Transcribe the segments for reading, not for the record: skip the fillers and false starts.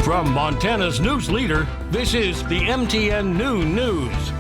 From Montana's news leader, this is the MTN Noon News.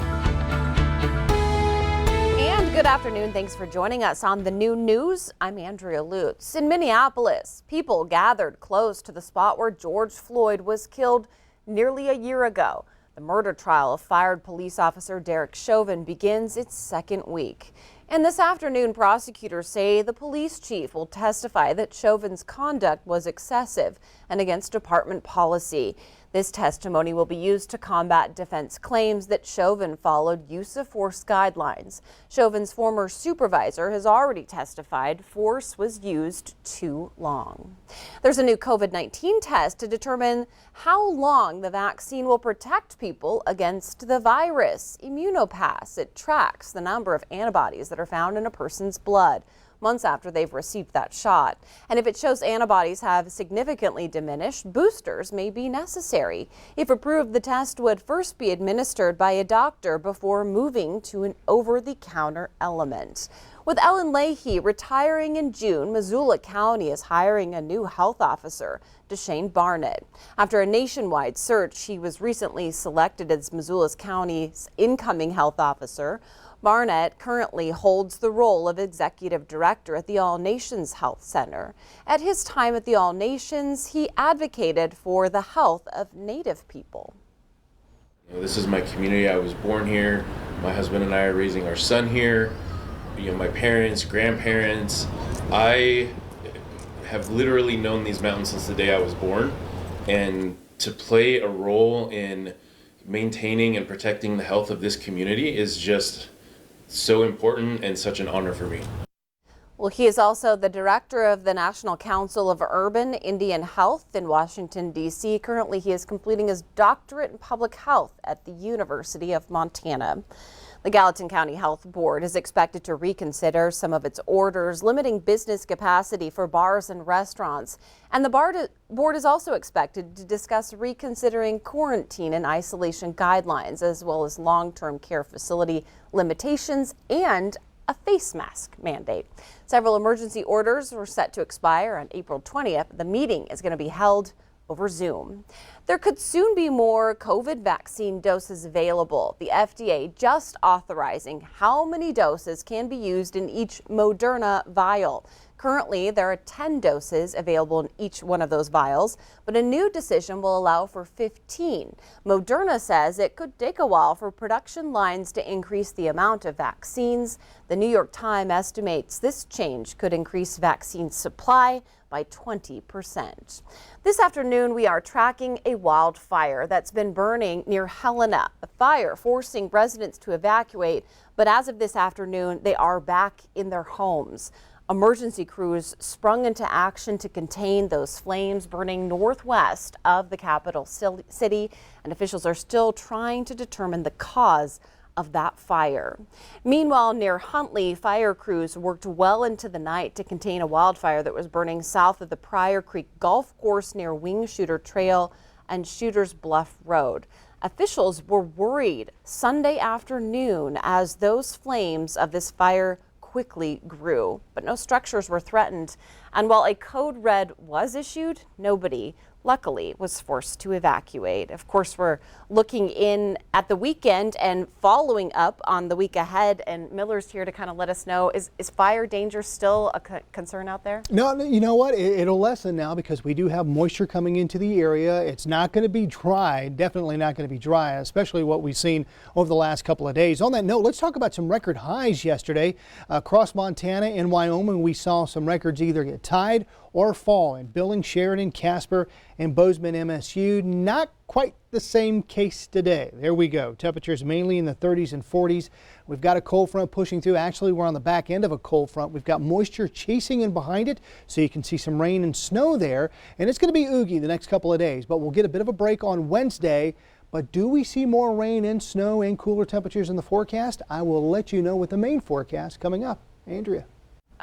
And good afternoon. Thanks for joining us on the Noon News. I'm Andrea Lutz. In Minneapolis, people gathered close to the spot where George Floyd was killed nearly a year ago. The murder trial of fired police officer Derek Chauvin begins its second week. And this afternoon, prosecutors say the police chief will testify that Chauvin's conduct was excessive and against department policy. This testimony will be used to combat defense claims that Chauvin followed use of force guidelines. Chauvin's former supervisor has already testified force was used too long. There's a new COVID-19 test to determine how long the vaccine will protect people against the virus. Immunopass. It tracks the number of antibodies that are found in a person's blood months after they've received that shot. And if it shows antibodies have significantly diminished, boosters may be necessary. If approved, the test would first be administered by a doctor before moving to an over-the-counter element. With Ellen Leahy retiring in June, Missoula County is hiring a new health officer, Deshane Barnett. After a nationwide search, she was recently selected as Missoula County's incoming health officer. Barnett currently holds the role of executive director at the All Nations Health Center. At his time at the All Nations, he advocated for the health of Native people. This is my community. I was born here. My husband and I are raising our son here. My parents, grandparents. I have literally known these mountains since the day I was born, and to play a role in maintaining and protecting the health of this community is just so important and such an honor for me. Well, he is also the director of the National Council of Urban Indian Health in Washington, D.C. Currently, he is completing his doctorate in public health at the University of Montana. The Gallatin County Health Board is expected to reconsider some of its orders limiting business capacity for bars and restaurants. And the board is also expected to discuss reconsidering quarantine and isolation guidelines, as well as long-term care facility limitations and a face mask mandate. Several emergency orders were set to expire on April 20th. The meeting is going to be held over Zoom. There could soon be more COVID vaccine doses available. The FDA just authorizing how many doses can be used in each Moderna vial. Currently, there are 10 doses available in each one of those vials, but a new decision will allow for 15. Moderna says it could take a while for production lines to increase the amount of vaccines. The New York Times estimates this change could increase vaccine supply by 20%. This afternoon, we are tracking a wildfire that's been burning near Helena. The fire forcing residents to evacuate, but as of this afternoon, they are back in their homes. Emergency crews sprung into action to contain those flames burning northwest of the capital city, and officials are still trying to determine the cause of that fire. Meanwhile, near Huntley, fire crews worked well into the night to contain a wildfire that was burning south of the Pryor Creek Golf Course near Wing Shooter Trail and Shooters Bluff Road. Officials were worried Sunday afternoon as those flames of this fire quickly grew, but no structures were threatened. And while a code red was issued, nobody, luckily, was forced to evacuate. Of course, we're looking in at the weekend and following up on the week ahead. And Miller's here to kind of let us know, is fire danger still a concern out there? No, you know what? It'll lessen now because we do have moisture coming into the area. It's not going to be dry, definitely not going to be dry, especially what we've seen over the last couple of days. On that note, let's talk about some record highs yesterday. Across Montana and Wyoming, we saw some records either get tied or fall in Billings, Sheridan, Casper, and Bozeman, MSU. Not quite the same case today. There we go. Temperatures mainly in the 30s and 40s. We've got a cold front pushing through. Actually, we're on the back end of a cold front. We've got moisture chasing in behind it, so you can see some rain and snow there. And it's going to be oogy the next couple of days, but we'll get a bit of a break on Wednesday. But do we see more rain and snow and cooler temperatures in the forecast? I will let you know with the main forecast coming up. Andrea.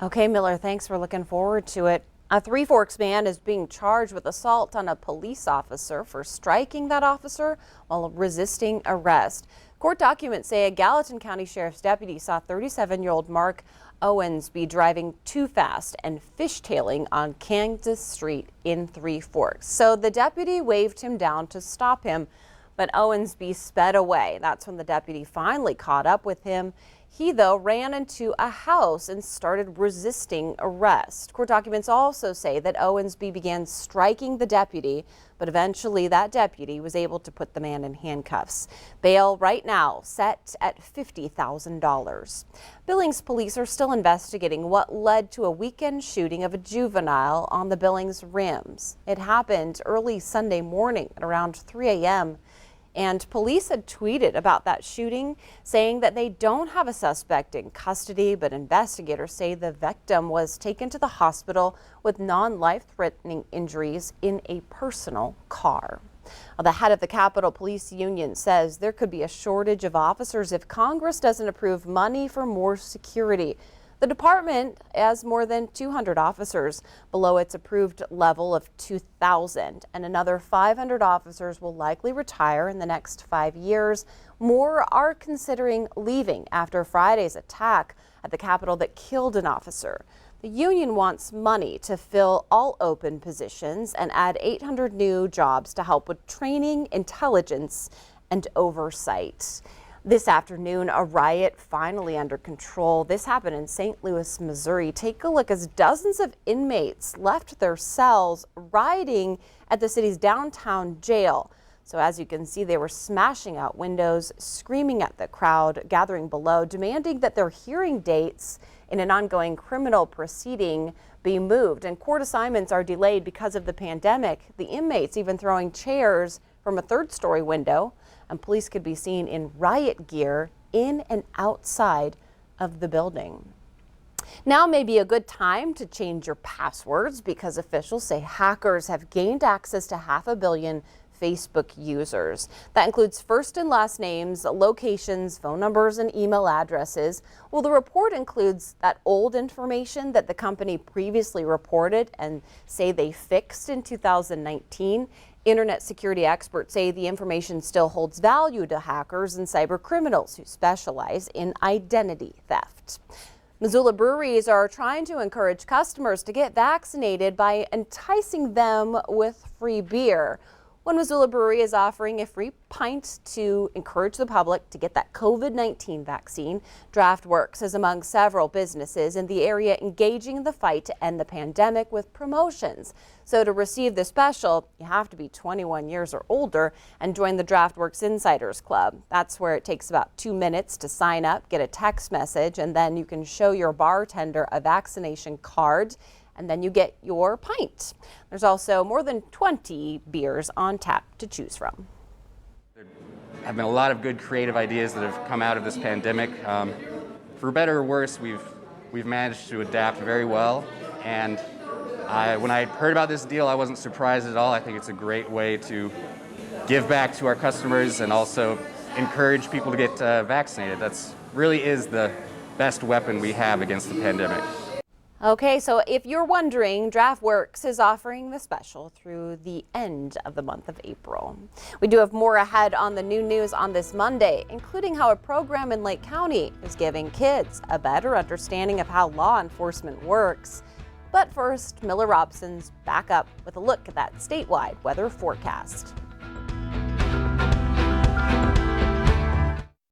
Okay, Miller, thanks. We're looking forward to it. A Three Forks man is being charged with assault on a police officer for striking that officer while resisting arrest. Court documents say a Gallatin County Sheriff's deputy saw 37-year-old Mark Owens be driving too fast and fishtailing on Kansas Street in Three Forks. So the deputy waved him down to stop him, but Owensby sped away. That's when the deputy finally caught up with him. He, though, ran into a house and started resisting arrest. Court documents also say that Owensby began striking the deputy, but eventually that deputy was able to put the man in handcuffs. Bail right now set at $50,000. Billings police are still investigating what led to a weekend shooting of a juvenile on the Billings Rims. It happened early Sunday morning at around 3 a.m. And police had tweeted about that shooting, saying that they don't have a suspect in custody, but investigators say the victim was taken to the hospital with non-life-threatening injuries in a personal car. The head of the Capitol Police Union says there could be a shortage of officers if Congress doesn't approve money for more security. The department has more than 200 officers below its approved level of 2,000, and another 500 officers will likely retire in the next 5 years. More are considering leaving after Friday's attack at the Capitol that killed an officer. The union wants money to fill all open positions and add 800 new jobs to help with training, intelligence, and oversight. This afternoon, a riot finally under control. This happened in St. Louis, Missouri. Take a look as dozens of inmates left their cells rioting at the city's downtown jail. So as you can see, they were smashing out windows, screaming at the crowd gathering below, demanding that their hearing dates in an ongoing criminal proceeding be moved. And court assignments are delayed because of the pandemic. The inmates even throwing chairs from a third-story window, and police could be seen in riot gear in and outside of the building. Now may be a good time to change your passwords because officials say hackers have gained access to 500 million Facebook users. That includes first and last names, locations, phone numbers, and email addresses. Well, the report includes that old information that the company previously reported and say they fixed in 2019. Internet security experts say the information still holds value to hackers and cyber criminals who specialize in identity theft. Missoula breweries are trying to encourage customers to get vaccinated by enticing them with free beer. One Missoula brewery is offering a free pint to encourage the public to get that COVID-19 vaccine. DraftWorks is among several businesses in the area engaging in the fight to end the pandemic with promotions. So to receive the special, you have to be 21 years or older and join the DraftWorks Insiders Club. That's where it takes about 2 minutes to sign up, get a text message, and then you can show your bartender a vaccination card, and then you get your pint. There's also more than 20 beers on tap to choose from. There have been a lot of good creative ideas that have come out of this pandemic. For better or worse, we've managed to adapt very well. And when I heard about this deal, I wasn't surprised at all. I think it's a great way to give back to our customers and also encourage people to get vaccinated. That's really is the best weapon we have against the pandemic. Okay, so if you're wondering, DraftWorks is offering the special through the end of the month of April. We do have more ahead on the new news on this Monday, including how a program in Lake County is giving kids a better understanding of how law enforcement works. But first, Miller Robson's back up with a look at that statewide weather forecast.